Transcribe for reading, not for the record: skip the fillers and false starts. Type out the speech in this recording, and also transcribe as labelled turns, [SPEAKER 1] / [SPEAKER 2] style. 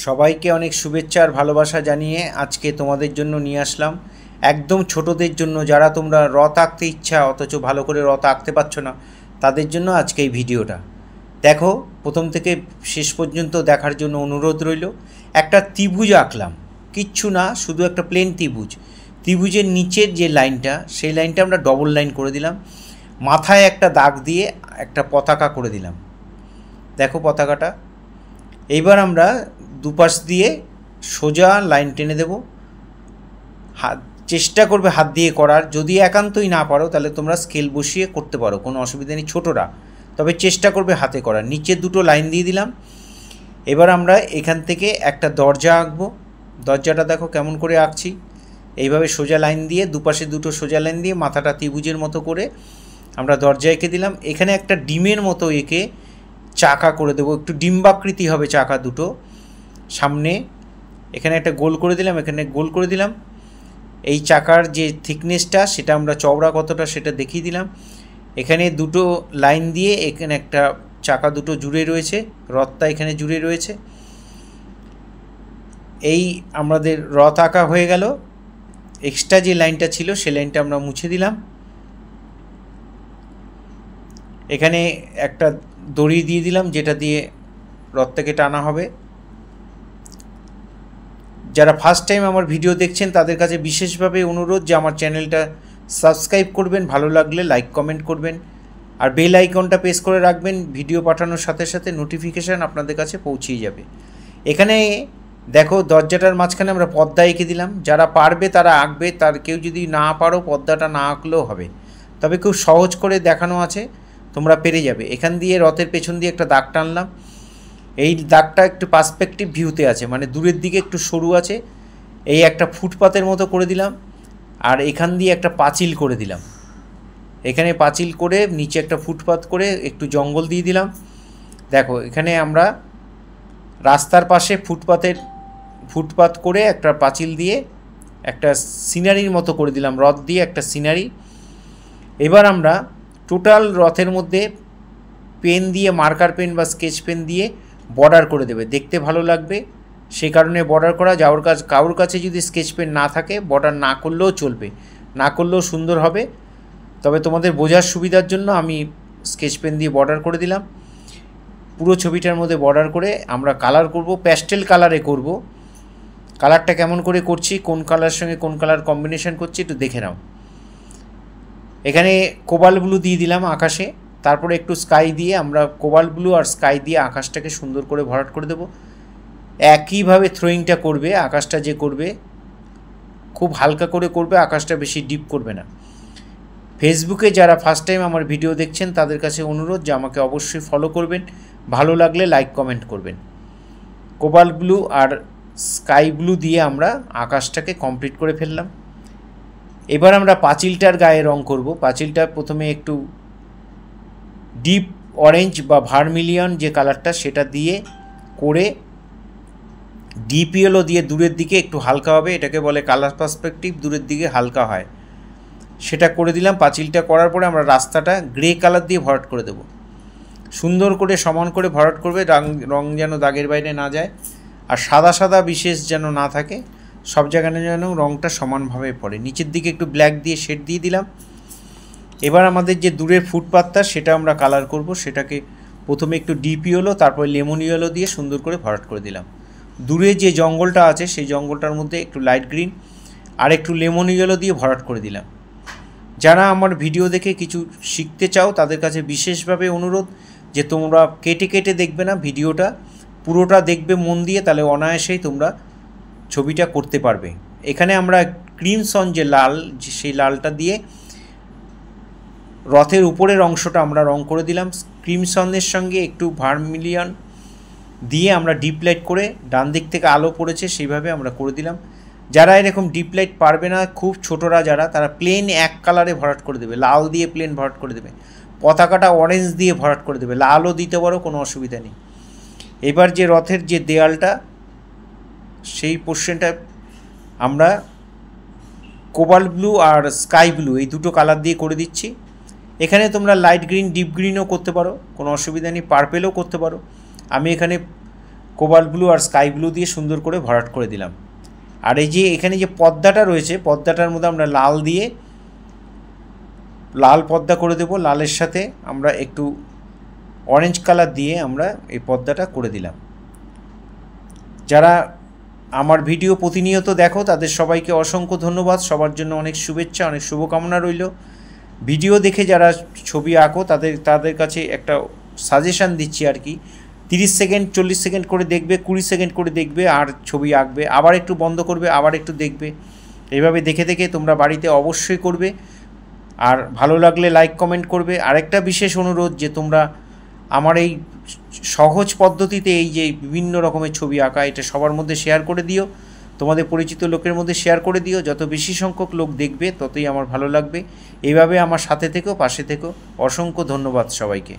[SPEAKER 1] সবাইকে অনেক শুভেচ্ছা আর ভালোবাসা জানিয়ে আজকে তোমাদের জন্য নিয়ে আসলাম একদম ছোটদের জন্য, যারা তোমরা রথ আঁকতে ইচ্ছা অথচ ভালো করে রথ আঁকতে পারছো না, তাদের জন্য আজকে এই ভিডিওটা দেখো। প্রথম থেকে শেষ পর্যন্ত দেখার জন্য অনুরোধ রইল। একটা ত্রিভুজ আঁকলাম, কিচ্ছু না, শুধু একটা প্লেন ত্রিভুজ। ত্রিভুজের নিচের যে লাইনটা, সেই লাইনটা আমরা ডবল লাইন করে দিলাম, মাথায় একটা দাগ দিয়ে একটা পতাকা করে দিলাম। দেখো পতাকাটা। এইবার আমরা দুপাশ দিয়ে সোজা লাইন টেনে দেব। চেষ্টা করবে হাত দিয়ে করার, যদি একান্তই না পারো তাহলে তোমরা স্কেল বসিয়ে করতে পারো, কোনো অসুবিধা নেই ছোটরা, তবে চেষ্টা করবে হাতে করার। নিচে দুটো লাইন দিয়ে দিলাম। এবার আমরা এখান থেকে একটা দরজা আঁকবো। দরজাটা দেখো কেমন করে আঁকছি, এইভাবে সোজা লাইন দিয়ে দুপাশে দুটো সোজা লাইন দিয়ে মাথাটা ত্রিভুজের মতো করে আমরা দরজা এঁকে দিলাম। এখানে একটা ডিমের মতো এঁকে চাকা করে দেবো, একটু ডিম্বাকৃতি হবে চাকা দুটো সামনে। এখানে একটা গোল করে দিলাম, এখানে গোল করে দিলাম। এই চাকার যে থিকনেসটা সেটা আমরা চওড়া কতটা সেটা দেখিয়ে দিলাম। এখানে দুটো লাইন দিয়ে এখানে একটা চাকা দুটো জুড়ে রয়েছে, রথটা এখানে জুড়ে রয়েছে। এই আমাদের রথ আঁকা হয়ে গেল। এক্সট্রা যে লাইনটা ছিল সেই লাইনটা আমরা মুছে দিলাম। এখানে একটা দড়ি দিয়ে দিলাম যেটা দিয়ে রথটাকে টানা হবে। যারা ফার্স্ট টাইম আমার ভিডিও দেখছেন তাদের কাছে বিশেষভাবে অনুরোধ যে আমার চ্যানেলটা সাবস্ক্রাইব করবেন, ভালো লাগলে লাইক কমেন্ট করবেন, আর বেল আইকনটা প্রেস করে রাখবেন। ভিডিও পাঠানোর সাথে সাথে নোটিফিকেশান আপনাদের কাছে পৌঁছেই যাবে। এখানে দেখো দরজাটার মাঝখানে আমরা পর্দা এঁকে দিলাম। যারা পারবে তারা আঁকবে, তার কেউ যদি না পারো পর্দাটা না আঁকলেও হবে, তবে খুব সহজ করে দেখানো আছে, তোমরা পেরে যাবে। এখান দিয়ে রথের পেছন দিয়ে একটা দাগ টানলাম। এই দাগটা একটু পার্সপেক্টিভ ভিউতে আছে, মানে দূরের দিকে একটু সরু আছে। এই একটা ফুটপাতের মতো করে দিলাম, আর এখান দিয়ে একটা পাঁচিল করে দিলাম। এখানে পাঁচিল করে নিচে একটা ফুটপাত করে একটু জঙ্গল দিয়ে দিলাম। দেখো এখানে আমরা রাস্তার পাশে ফুটপাত করে একটা পাঁচিল দিয়ে একটা সিনারির মতো করে দিলাম, রথ দিয়ে একটা সিনারি। এবার আমরা টোটাল রথের মধ্যে পেন দিয়ে, মার্কার পেন বা স্কেচ পেন দিয়ে বর্ডার করে দেবে, দেখতে ভালো লাগবে সেই কারণে বর্ডার করা। কারোর কাছে যদি স্কেচ পেন না থাকে বর্ডার না করলেও চলবে, না করলেও সুন্দর হবে, তবে তোমাদের বোঝার সুবিধার জন্য আমি স্কেচ পেন দিয়ে বর্ডার করে দিলাম। পুরো ছবিটার মধ্যে বর্ডার করে আমরা কালার করব, প্যাস্টেল কালারে করব। কালারটা কেমন করে করছি, কোন কালার সঙ্গে কোন কালার কম্বিনেশন করছি একটু দেখে নাও। এখানে কোবাল্ট ব্লু দিয়ে দিলাম আকাশে, তারপরে একটু স্কাই দিয়ে আমরা কোবাল্ট ব্লু আর স্কাই দিয়ে আকাশটাকে সুন্দর করে ভরাট করে দেব। একইভাবে থ্রোয়িংটা করবে, আকাশটা যে করবে খুব হালকা করে করবে, আকাশটা বেশি ডিপ করবে না। ফেসবুকে যারা ফার্স্ট টাইম আমার ভিডিও দেখছেন তাদের কাছে অনুরোধ যে আমাকে অবশ্যই ফলো করবেন, ভালো লাগলে লাইক কমেন্ট করবেন। কোবাল্ট ব্লু আর স্কাই ব্লু দিয়ে আমরা আকাশটাকে কমপ্লিট করে ফেললাম। এবার আমরা পাঁচিলটার গায়ে রং করব। পাঁচিলটা প্রথমে একটু ডিপ অরেঞ্জ বা ভার্মিলিয়ন যে কালারটা সেটা দিয়ে করে ডিপ ইয়েলো দিয়ে দূরের দিকে একটু হালকা হবে, এটাকে বলে কালার পার্সপেক্টিভ, দূরের দিকে হালকা হয়, সেটা করে দিলাম। পাঁচিলটা করার পরে আমরা রাস্তাটা গ্রে কালার দিয়ে ভরাট করে দেব, সুন্দর করে সমান করে ভরাট করবে, রং যেন দাগের বাইরে না যায়, আর সাদা সাদা বিশেষ যেন না থাকে, সব জায়গায় যেন রংটা সমানভাবে পড়ে। নিচের দিকে একটু ব্ল্যাক দিয়ে শেড দিয়ে দিলাম। এবার আমাদের যে দূরের ফুটপাতটা সেটা আমরা কালার করব, সেটাকে প্রথমে একটু ডিপ ইয়েলো তারপরে লেমন ইয়েলো দিয়ে সুন্দর করে ভরাট করে দিলাম। দূরে যে জঙ্গলটা আছে সেই জঙ্গলটার মধ্যে একটু লাইট গ্রিন আর একটু লেমন ইয়েলো দিয়ে ভরাট করে দিলাম। যারা আমার ভিডিও দেখে কিছু শিখতে চাও তাদের কাছে বিশেষভাবে অনুরোধ যে তোমরা কেটে কেটে দেখবে না, ভিডিওটা পুরোটা দেখবে মন দিয়ে, তাহলে অনায়াসেই তোমরা ছবিটা করতে পারবে। এখানে আমরা ক্রিমসন যে লাল, সেই লালটা দিয়ে রথের উপরের অংশটা আমরা রং করে দিলাম। ক্রিমসনের সঙ্গে একটু ভার্মিলিয়ন দিয়ে আমরা ডিপ লাইট করে ডান দিক থেকে আলো পড়েছে সেইভাবে আমরা করে দিলাম। যারা এরকম ডিপ লাইট পারবে না, খুব ছোটরা যারা, তারা প্লেন এক কালারে ভরাট করে দেবে, লাল দিয়ে প্লেন ভরাট করে দেবে, পতাকাটা অরেঞ্জ দিয়ে ভরাট করে দেবে, লালও দিতে পারো, কোনো অসুবিধা নেই। এবার যে রথের যে দেয়ালটা সেই পোর্শনটা আমরা কোবাল্ট ব্লু আর স্কাই ব্লু এই দুটো কালার দিয়ে করে দিচ্ছি। এখানে তোমরা লাইট গ্রিন ডিপ গ্রিনও করতে পারো, কোনো অসুবিধা নেই, পার্পেলও করতে পারো। আমি এখানে কোবাল্ট ব্লু আর স্কাই ব্লু দিয়ে সুন্দর করে ভরাট করে দিলাম। আর এই যে এখানে যে পর্দাটা রয়েছে, পর্দাটার মধ্যে আমরা লাল দিয়ে লাল পর্দা করে দেব। লালের সাথে আমরা একটু অরেঞ্জ কালার দিয়ে আমরা এই পর্দাটা করে দিলাম। যারা আমার ভিডিও প্রতিনিয়ত দেখো তাদের সবাইকে অসংখ্য ধন্যবাদ। সবার জন্য অনেক শুভেচ্ছা, অনেক শুভকামনা রইল। ভিডিও দেখে যারা ছবি আঁকো তাদের কাছে একটা সাজেশান দিচ্ছি আর কি, 30 সেকেন্ড 40 সেকেন্ড করে দেখবে, 20 সেকেন্ড করে দেখবে আর ছবি আঁকবে, আবার একটু বন্ধ করবে, আবার একটু দেখবে। এইভাবে দেখে দেখে তোমরা বাড়িতে অবশ্যই করবে। আর ভালো লাগলে লাইক কমেন্ট করবে। আরেকটা বিশেষ অনুরোধ যে তোমরা আমার এই সহজ পদ্ধতিতে এই যে বিভিন্ন রকমের ছবি আঁকা, এটা সবার মধ্যে শেয়ার করে দিও, তোমাদের পরিচিত লোকের মধ্যে শেয়ার করে দিও। যত বেশি সংখ্যক লোক দেখবে ততই আমার ভালো লাগবে। এইভাবে আমার সাথে থেকো, পাশে থেকো। অসংখ্য ধন্যবাদ সবাইকে।